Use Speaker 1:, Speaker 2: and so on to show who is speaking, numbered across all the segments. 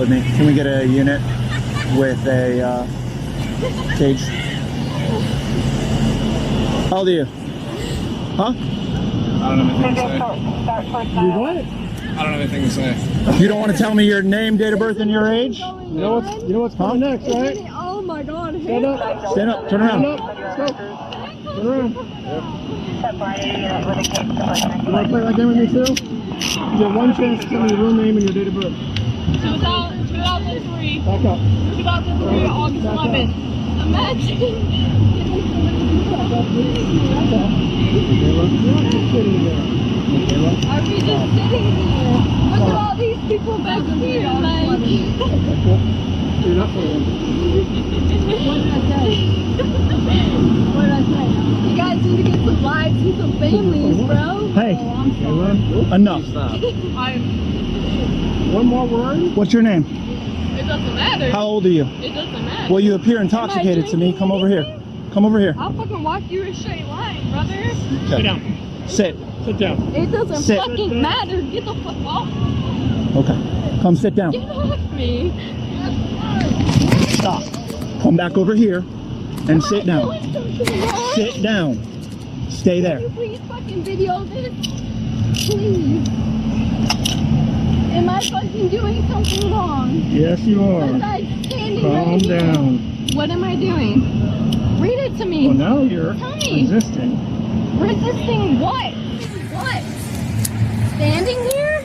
Speaker 1: With me. Can we get a unit with a cage? How old are you? Huh?
Speaker 2: I don't have anything to say.
Speaker 1: You what?
Speaker 2: I don't have anything to say.
Speaker 1: You don't want to tell me your name, date of birth, and your age?
Speaker 3: You know what's coming next, right?
Speaker 4: Oh my god.
Speaker 3: Stand up.
Speaker 1: Stand up. Turn around.
Speaker 3: Stand up. Let's go. Turn around. You want to play that game with me too? You get one chance to tell me your real name and your date of birth.
Speaker 4: 2003.
Speaker 3: Back up.
Speaker 4: 2003, August 11th. Imagine. Are we just sitting here? Look at all these people back here, like...
Speaker 3: What did I say?
Speaker 4: You guys need to get some lives and some families, bro.
Speaker 1: Hey, enough.
Speaker 3: One more word.
Speaker 1: What's your name?
Speaker 4: It doesn't matter.
Speaker 1: How old are you?
Speaker 4: It doesn't matter.
Speaker 1: Well, you appear intoxicated to me. Come over here. Come over here.
Speaker 4: I'll fucking walk you a straight line, brother.
Speaker 3: Sit down.
Speaker 1: Sit.
Speaker 3: Sit down.
Speaker 4: It doesn't
Speaker 1: Sit.
Speaker 4: fucking matter. Get the fuck off.
Speaker 1: Okay. Come sit down.
Speaker 4: Get off me.
Speaker 1: Stop. Come back over here and sit down. Sit down. Stay there.
Speaker 4: Can you please fucking video this? Please. Am I fucking doing something wrong?
Speaker 3: Yes, you are.
Speaker 4: Besides standing
Speaker 3: Calm
Speaker 4: right here?
Speaker 3: down.
Speaker 4: What am I doing? Read it to me.
Speaker 3: Well, now you're
Speaker 4: Tell me.
Speaker 3: resisting.
Speaker 4: Resisting what? What? Standing here?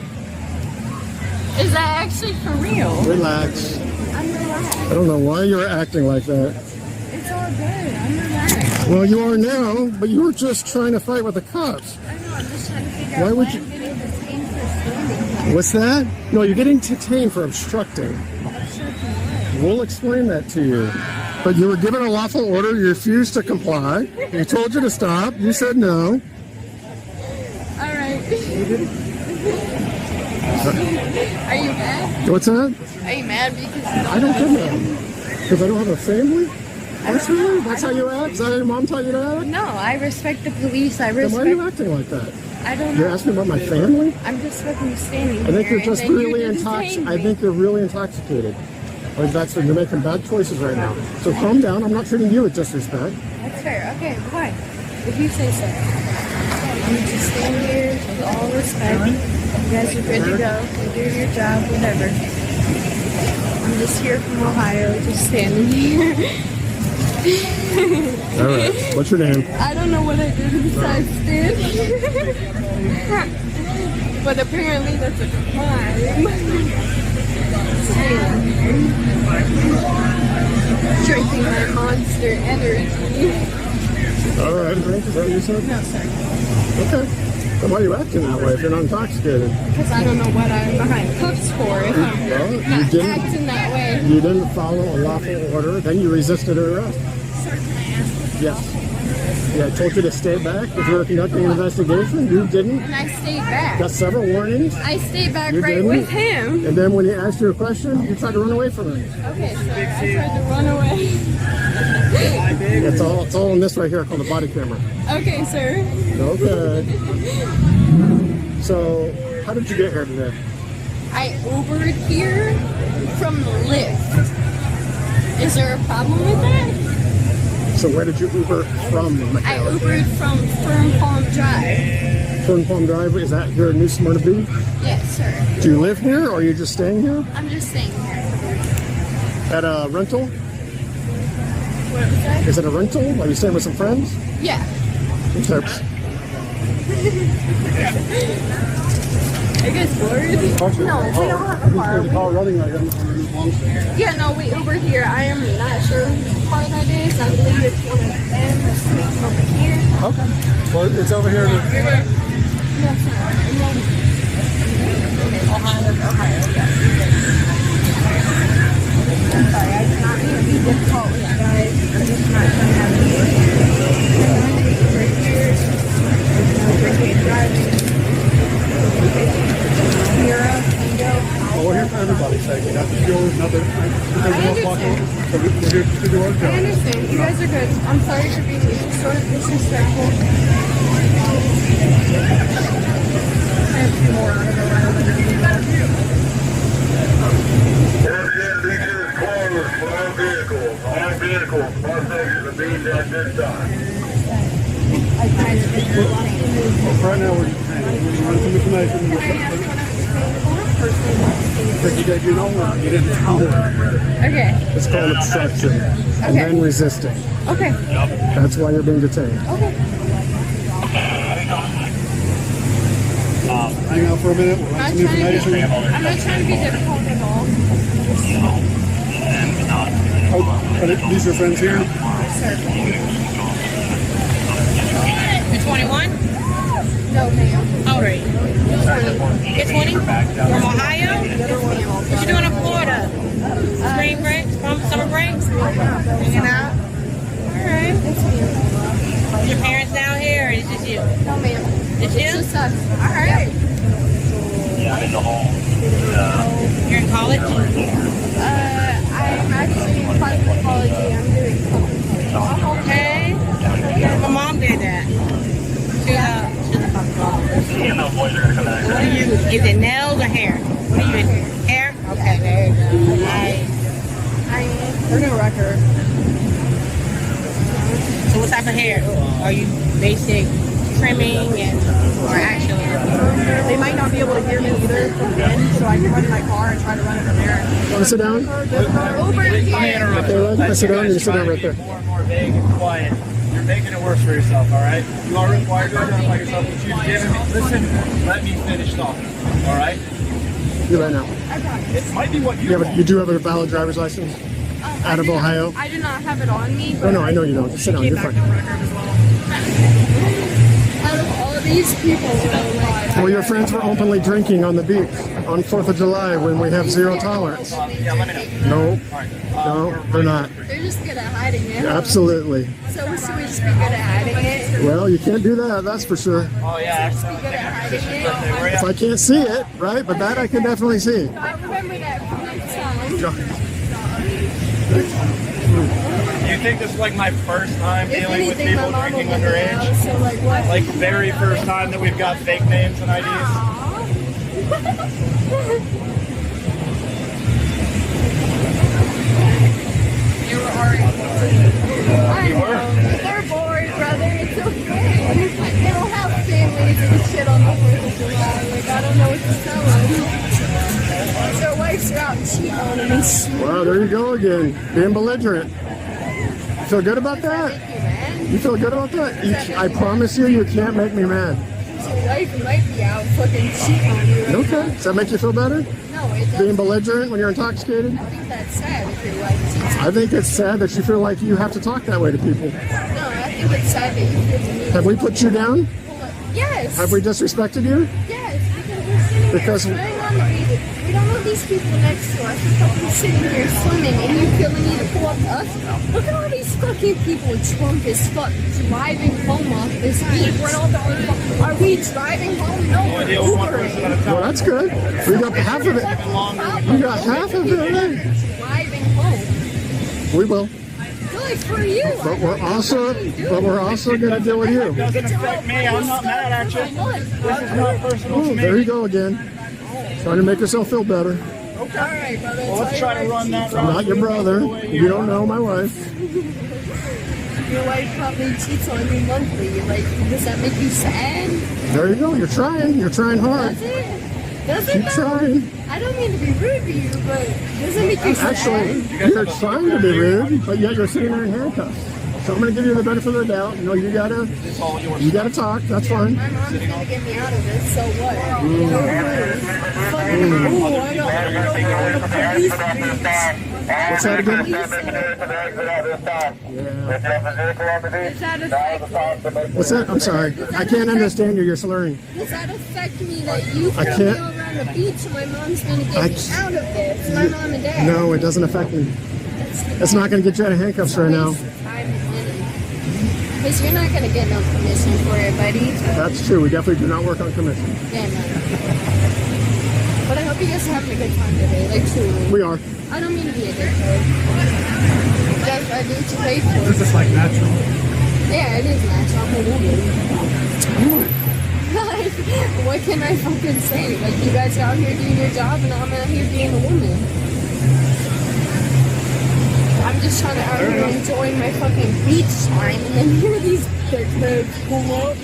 Speaker 4: Is that actually for real?
Speaker 3: Relax.
Speaker 4: I'm relaxed.
Speaker 3: I don't know why you're acting like that.
Speaker 4: It's all good. I'm relaxed.
Speaker 3: Well, you are now, but you were just trying to fight with the cops.
Speaker 4: I know. I'm just trying to figure
Speaker 3: Why
Speaker 4: out
Speaker 3: would
Speaker 4: why
Speaker 3: you-
Speaker 4: I'm getting detained for standing here.
Speaker 3: What's that? No, you're getting detained for obstructing. We'll explain that to you. But you were given a lawful order, you refused to comply. He told you to stop, you said no.
Speaker 4: Alright. Are you mad?
Speaker 3: What's that?
Speaker 4: Are you mad because
Speaker 3: I don't get that. Because I don't have a family? That's really? That's how you act? Is that how your mom taught you to act?
Speaker 4: No, I respect the police. I
Speaker 3: Then why are you
Speaker 4: respect.
Speaker 3: acting like that?
Speaker 4: I don't
Speaker 3: You're
Speaker 4: know.
Speaker 3: asking about my family?
Speaker 4: I'm just fucking standing
Speaker 3: I think
Speaker 4: here,
Speaker 3: you're just
Speaker 4: and then
Speaker 3: really
Speaker 4: you
Speaker 3: intoxicated.
Speaker 4: detained
Speaker 3: I
Speaker 4: me.
Speaker 3: think you're really intoxicated. Like that's you're making bad choices right now. So calm down. I'm not treating you with disrespect.
Speaker 4: That's fair. Okay, fine. If you say so. I'm just stand here with all respect. You guys are good to go. You do your job, whatever. I'm just here from Ohio, just standing here.
Speaker 3: All right. What's your name?
Speaker 4: I don't know what I did besides stand here. But apparently that's a crime. Drinking my Monster Energy.
Speaker 3: All right. Is that what you said?
Speaker 4: No, sir.
Speaker 3: Okay. Then why are you acting that way if you're not intoxicated?
Speaker 4: Because I don't know what I'm behind cuffs for if I'm
Speaker 3: Well, you
Speaker 4: not
Speaker 3: didn't.
Speaker 4: acting that way.
Speaker 3: You didn't follow a lawful order. Then you resisted arrest.
Speaker 4: Sir, can I ask?
Speaker 3: Yes. Yeah, I told you to stay back if you were conducting an investigation. You didn't.
Speaker 4: And I stayed back.
Speaker 3: Got several warnings.
Speaker 4: I stayed back
Speaker 3: You
Speaker 4: right
Speaker 3: didn't?
Speaker 4: with him.
Speaker 3: And then when he asked you a question, you tried to run away from him.
Speaker 4: Okay, sir. I tried to run away.
Speaker 3: It's all in this right here called a body camera.
Speaker 4: Okay, sir.
Speaker 3: Okay. So, how did you get here today?
Speaker 4: I Ubered here from Lyft. Is there a problem with that?
Speaker 3: So where did you Uber from?
Speaker 4: I Ubered from Fern Palm Drive.
Speaker 3: Fern Palm Drive, is that your new Smyrna Beach?
Speaker 4: Yes, sir.
Speaker 3: Do you live here or are you just staying here?
Speaker 4: I'm just staying here.
Speaker 3: At a rental?
Speaker 4: What was that?
Speaker 3: Is it a rental? Are you staying with some friends?
Speaker 4: Yeah.
Speaker 3: Okay.
Speaker 4: Are you guys bored? No, we don't have a car. Yeah, no, we Ubered here. I am not sure whose car that is. I believe it's one of them that's sleeping over here.
Speaker 3: Okay. Well, it's over here.
Speaker 4: Yes, sir. Ohio, yeah. I'm sorry, I did not mean to be difficult with you guys. I'm just not trying to have any issues. Right here. There's no drinking, driving. Mira, Tango.
Speaker 3: Well, we're here for everybody's sake. You got to deal with another. So we're here to do our
Speaker 4: I
Speaker 3: job.
Speaker 4: understand. You guys are good. I'm sorry for being sort of disrespectful. I have 2 more out of the
Speaker 3: Right now, we're running some information. But you know what? You didn't tell her.
Speaker 4: Okay.
Speaker 3: It's called obstruction. And
Speaker 4: Okay.
Speaker 3: then resisting.
Speaker 4: Okay.
Speaker 3: That's why you're being detained.
Speaker 4: Okay.
Speaker 3: Hang out for a minute. We'll run some information.
Speaker 4: I'm not trying to be difficult at all.
Speaker 3: Oh, are these your friends here?
Speaker 5: You're 21?
Speaker 4: No, ma'am.
Speaker 5: How old are you? You're 20? From Ohio? What you doing in Florida? Spring breaks? Summer breaks? Hanging out? Alright. Your parents down here or is it just you?
Speaker 4: No, ma'am.
Speaker 5: It's you?
Speaker 4: Just us. Alright.
Speaker 5: You're in college?
Speaker 4: I'm actually in psychology. I'm doing something.
Speaker 5: Okay. My mom did that. She's a what are you? Is it nails or hair? What are you in? Hair? Okay, there you go. Nice.
Speaker 4: We're gonna wreck her.
Speaker 5: So what type of hair? Are you basic trimming or actual?
Speaker 4: They might not be able to hear me either from the end, so I can run in my car and try to run it from there.
Speaker 3: Want to sit down?
Speaker 4: Over here.
Speaker 3: Okay, let's sit down. You sit down right there.
Speaker 2: More and more vague and quiet. You're making it worse for yourself, all right? You are required to identify yourself, but you've given me. Listen, let me finish talking, all right?
Speaker 3: You right now.
Speaker 2: It might be what you want.
Speaker 3: You do have a valid driver's license out of Ohio?
Speaker 4: I do not have it on me.
Speaker 3: No, no, I know you don't. Just sit down. You're fine.
Speaker 4: Out of all these people, like,
Speaker 3: Well, your friends were openly drinking on the beach on 4th of July when we have zero tolerance.
Speaker 2: Yeah, let me know.
Speaker 3: No, they're not.
Speaker 4: they're just good at hiding it.
Speaker 3: Absolutely.
Speaker 4: So we should just be good at hiding it.
Speaker 3: Well, you can't do that, that's for sure.
Speaker 2: Oh, yeah.
Speaker 4: Just be good at hiding it.
Speaker 3: If I can't see it, right? But that I can definitely see.
Speaker 4: I remember that from next time.
Speaker 2: You think this is like my first time
Speaker 4: If
Speaker 2: dealing with
Speaker 4: anything, my
Speaker 2: people
Speaker 4: mom will
Speaker 2: drinking
Speaker 4: get me
Speaker 2: underage?
Speaker 4: out. So like what?
Speaker 2: Like very first time that we've got fake names and IDs?
Speaker 5: You were already.
Speaker 4: I know. They're bored, brother. It's okay. They don't have families and shit on the 4th of July. Like, I don't know what to tell them. Their wives are out cheating on them and shit.
Speaker 3: Wow, there you go again. Being belligerent. Feel good about that? You feel good about that? I promise you, you can't make me mad.
Speaker 4: Your wife might be out fucking cheating on you.
Speaker 3: Okay. Does that make you feel better?
Speaker 4: No, it doesn't.
Speaker 3: Being belligerent when you're intoxicated?
Speaker 4: I think that's sad if your wife cheats.
Speaker 3: I think it's sad that you feel like you have to talk that way to people.
Speaker 4: No, I think it's sad that you feel the need.
Speaker 3: Have we put you down?
Speaker 4: Yes.
Speaker 3: Have we disrespected you?
Speaker 4: Yes, because we're sitting here trying on the beach. We don't know these people next to us. We're fucking sitting here swimming and you feel the need to pull up to us. Look at all these fucking people drunk as fuck driving home off this beach. Are we driving home? No, we're Ubering.
Speaker 3: Well, that's good. We got half of it. We got half of it. Right?
Speaker 4: Driving home.
Speaker 3: We will.
Speaker 4: Good for you.
Speaker 3: But we're also gonna deal with you.
Speaker 2: Doesn't affect me. I'm not mad at you. This is not personal
Speaker 3: Oh,
Speaker 2: to me.
Speaker 3: there you go again. Trying to make yourself feel better.
Speaker 4: All right, brother.
Speaker 2: Well, let's try to run that
Speaker 3: I'm not your brother. You don't know my wife.
Speaker 4: Your wife probably cheats on you monthly. Like, does that make you sad?
Speaker 3: There you go. You're trying. You're trying hard.
Speaker 4: Does it? Does it
Speaker 3: Keep
Speaker 4: though?
Speaker 3: trying.
Speaker 4: I don't mean to be rude to you, but does it make you sad?
Speaker 3: Actually, you're trying to be rude, but yet you're sitting there in handcuffs. So I'm gonna give you the benefit of the doubt. You know, you gotta talk. That's fine.
Speaker 4: My mom's gonna get me out of this, so what? Fucking, I don't know, police beats.
Speaker 3: What's that again?
Speaker 4: Does that affect
Speaker 3: What's that? I'm sorry. I can't understand you. You're slurring.
Speaker 4: Does that affect me that you
Speaker 3: I
Speaker 4: can
Speaker 3: can't-
Speaker 4: go around the beach and my mom's gonna get
Speaker 3: I
Speaker 4: me
Speaker 3: can't-
Speaker 4: out of this? My mom and dad.
Speaker 3: No, it doesn't affect me. It's not gonna get you out of handcuffs right now.
Speaker 4: Because you're not gonna get no commission for it, buddy.
Speaker 3: That's true. We definitely do not work on commission.
Speaker 4: Yeah, no. But I hope you guys are having a good time today, like truly.
Speaker 3: We are.
Speaker 4: I don't mean to be a dickhead. That's I do what you pay for.
Speaker 2: This is like natural.
Speaker 4: Yeah, it is natural. I'm a woman. Like, what can I fucking say? Like, you guys are out here doing your job and I'm out here being a woman. just trying to out here enjoying my fucking beach time, and then here these dickheads pull up.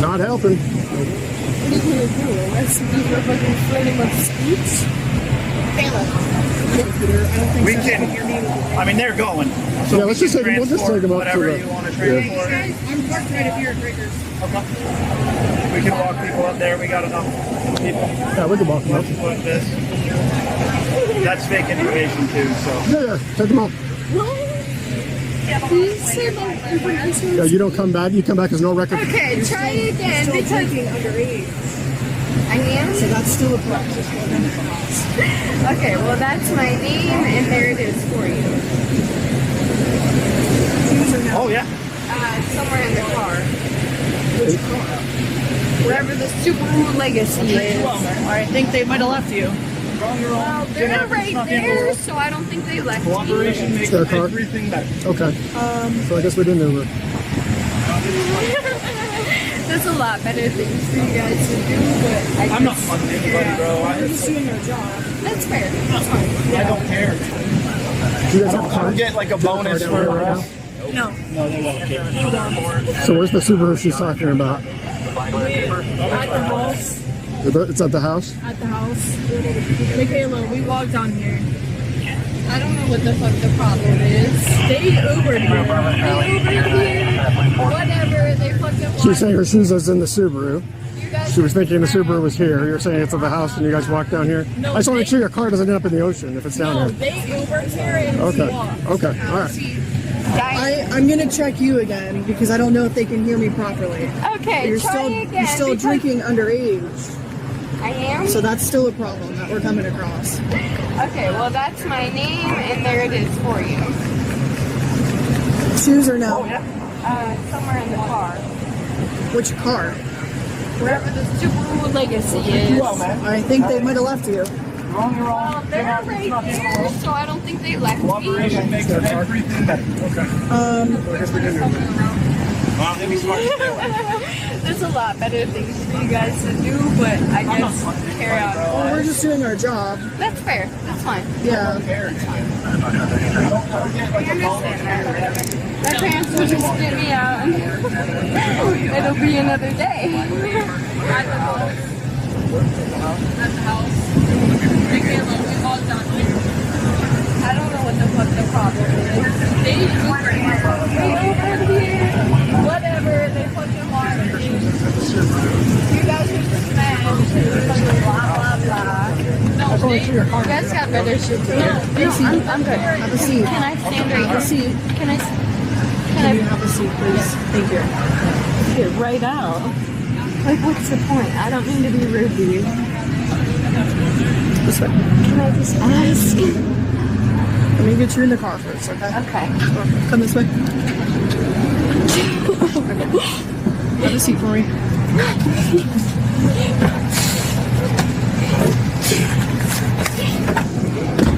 Speaker 3: Not helping.
Speaker 4: What are you gonna do? Unless you were fucking flirting with speech?
Speaker 1: We can. I mean, they're going. So
Speaker 3: Yeah, let's just take them. We'll just take them up to
Speaker 2: whatever
Speaker 3: the.
Speaker 2: you want to trade for.
Speaker 5: I'm parked right up here at Breakers.
Speaker 2: Okay. We can walk people up there. We got enough people.
Speaker 3: Yeah, we can walk them up.
Speaker 2: Let's put this. That's fake information too. So
Speaker 3: Yeah, take them up.
Speaker 4: Please say that information.
Speaker 3: Yeah, you don't come back. You come back as no record.
Speaker 4: Okay, try it again because underage. I am. So that's still a problem. Okay, well that's my name, and there it is for you.
Speaker 2: oh yeah.
Speaker 4: Somewhere in the car. Which car? Wherever the Subaru Legacy is.
Speaker 5: I think they might have left you.
Speaker 4: Well, they're right there, so I don't think they left me.
Speaker 2: Cooperation makes
Speaker 3: Their car?
Speaker 2: everything better.
Speaker 3: Okay. So I guess we didn't Uber.
Speaker 4: There's a lot better things for you guys to do, but
Speaker 2: I'm not fucking anybody, bro.
Speaker 4: I'm just doing their job. That's fair. That's fine.
Speaker 2: I don't care.
Speaker 3: Do you guys have a
Speaker 2: I'll
Speaker 3: car?
Speaker 2: get like a bonus
Speaker 3: down here
Speaker 2: for
Speaker 3: right
Speaker 2: us.
Speaker 5: No.
Speaker 2: No, they won't.
Speaker 3: So where's the Subaru she's talking about?
Speaker 5: At the house.
Speaker 3: It's at the house?
Speaker 5: At the house. Michaela, we walked on here. I don't know what the fuck the problem is. They Ubered here. Whatever. They fucking
Speaker 3: She was saying her shoes was in the Subaru.
Speaker 4: You guys
Speaker 3: She was thinking the Subaru was here. You're saying it's at the house and you guys walk down here?
Speaker 5: No,
Speaker 3: I just want to
Speaker 5: they-
Speaker 3: make sure your car doesn't end up in the ocean if it's down
Speaker 5: No,
Speaker 3: here.
Speaker 5: they Ubered here and
Speaker 3: Okay.
Speaker 5: walked.
Speaker 3: Okay. All right.
Speaker 6: I'm gonna check you again because I don't know if they can hear me properly.
Speaker 4: Okay,
Speaker 6: You're
Speaker 4: try
Speaker 6: still
Speaker 4: again.
Speaker 6: you're still
Speaker 4: because
Speaker 6: drinking underage,
Speaker 4: I am.
Speaker 6: so that's still a problem that we're coming across.
Speaker 4: Okay, well that's my name, and there it is for you.
Speaker 6: Shoes or no?
Speaker 4: Somewhere in the car.
Speaker 6: Which car?
Speaker 4: Wherever the Subaru Legacy is.
Speaker 6: I think they might have left you.
Speaker 4: Well, they're right there, so I don't think they left me.
Speaker 2: Cooperation makes everything better. Okay.
Speaker 3: I guess we didn't Uber.
Speaker 2: Wow, that'd be smart.
Speaker 4: There's a lot better things for you guys to do, but I just carry on.
Speaker 6: Well, we're just doing our job.
Speaker 4: That's fair. That's fine.
Speaker 6: Yeah.
Speaker 4: I understand that. My parents will just get me out. It'll be another day. At the house. At the house. Michaela, we walked down here. I don't know what the fuck the problem is. They Ubered here. Whatever, they fucking want to. You guys are just mad. Fucking blah, blah, blah. No, you guys got better shit to do. I'm good.
Speaker 6: Have a seat.
Speaker 4: Can I stand right
Speaker 6: Have a seat.
Speaker 4: Can I?
Speaker 6: Can you have a seat, please? Thank you.
Speaker 4: Get right out. Like, what's the point? I don't mean to be rude to you.
Speaker 6: This way.
Speaker 4: Can I just ask?
Speaker 6: Let me get you in the car first, okay?
Speaker 4: Okay.
Speaker 6: Come this way. Have a seat for me.